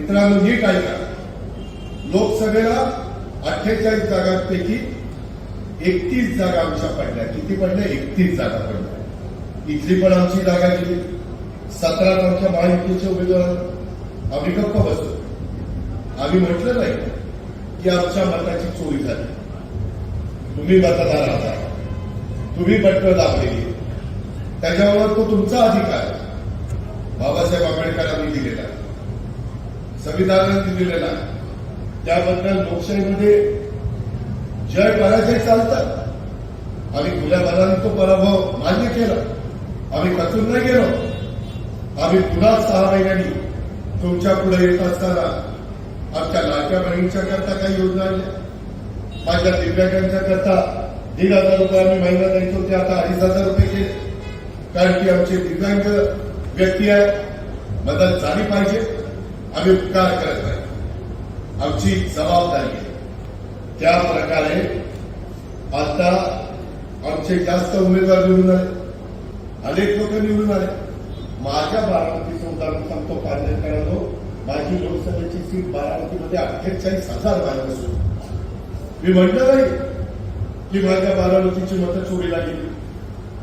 मित्रांनो नीट ऐका, लोकसभेला 48 जागांपैकी 31 जागा आमच्या पडल्या. किती पडल्या? 31 जागा पडल्या. इथली पण आमची जागा गेली. 17 आमच्या महायुतीचे उमेदवार. आम्ही गप्प बसतो. आम्ही म्हटलं नाही की आमच्या मताची चोरी झाली. तुम्ही मतदार आहात, तुम्ही बटणं दाबलेली, त्याच्यावर तो तुमचा अधिकार बाबासाहेब आंबेडकरांनी दिलेला, संविधानाने दिलेला. त्याबद्दल लोकशाहीमध्ये जय पराजय चालतात. आम्ही खुल्या मनाने तो पराभव मान्य केला. आम्ही खचून नाही गेलो. आम्ही पुन्हा 6 महिन्यांनी तुमच्या पुढे येत असताना आमच्या लाडक्या बहिणींच्या करता काही योजना आल्या, माझ्या दिव्यांगांच्या करता 1,500 रुपये आम्ही महिना द्यायचो, ते आता 2,500 रुपये केले. कारण की आमचे दिव्यांग व्यक्ती आहे, मदत झाली पाहिजे. आम्ही उपकार करत नाही, आमची जबाबदारी आहे. त्या प्रकारे आता आमचे जास्त उमेदवार निवडून आले, अनेक लोक निवडून आले. माझ्या बारामतीचं उदाहरण सांगतो. पांढरकरांनो, माझी लोकसभेची सीट बारामतीमध्ये 48,000 मायनस होती. मी म्हटलं नाही की माझ्या बारामतीची मतं चोरीला गेली.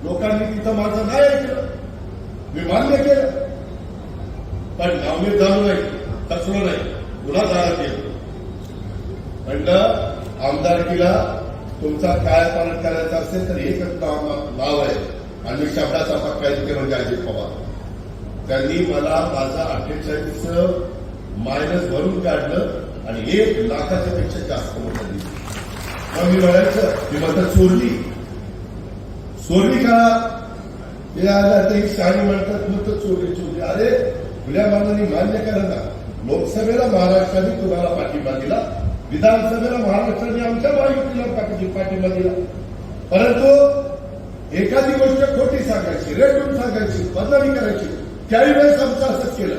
लोकांनी तिथं माझं नाही ऐकलं, मी मान्य केलं. पण नावनीत झालो नाही, तसलो नाही, पुन्हा दारात गेलो. म्हणलं आमदारकीला तुमचा कायापालट करायचा असेल तर एकच नाव आहे आणि शब्दाचा पक्का इतके म्हणजे अजित पवार. त्यांनी मला माझा 48 मायनस भरून काढलं आणि 1 लाखाच्या पेक्षा जास्त मतं दिली. मग मी म्हणायचं ही मतं चोरली का? ते आला ते शाही म्हणतात मतं चोरली. अरे खुल्या मनाने मान्य करा ना. लोकसभेला महाराष्ट्राने तुम्हाला पाठिंबा दिला, विधानसभेला महाराष्ट्राने आमच्या महायुतीला पाठिंबा दिला. परंतु एखादी गोष्ट खोटी सांगायची, रेटून सांगायची, बदनामी करायची, त्याही वेळेस आमचं असंच केलं.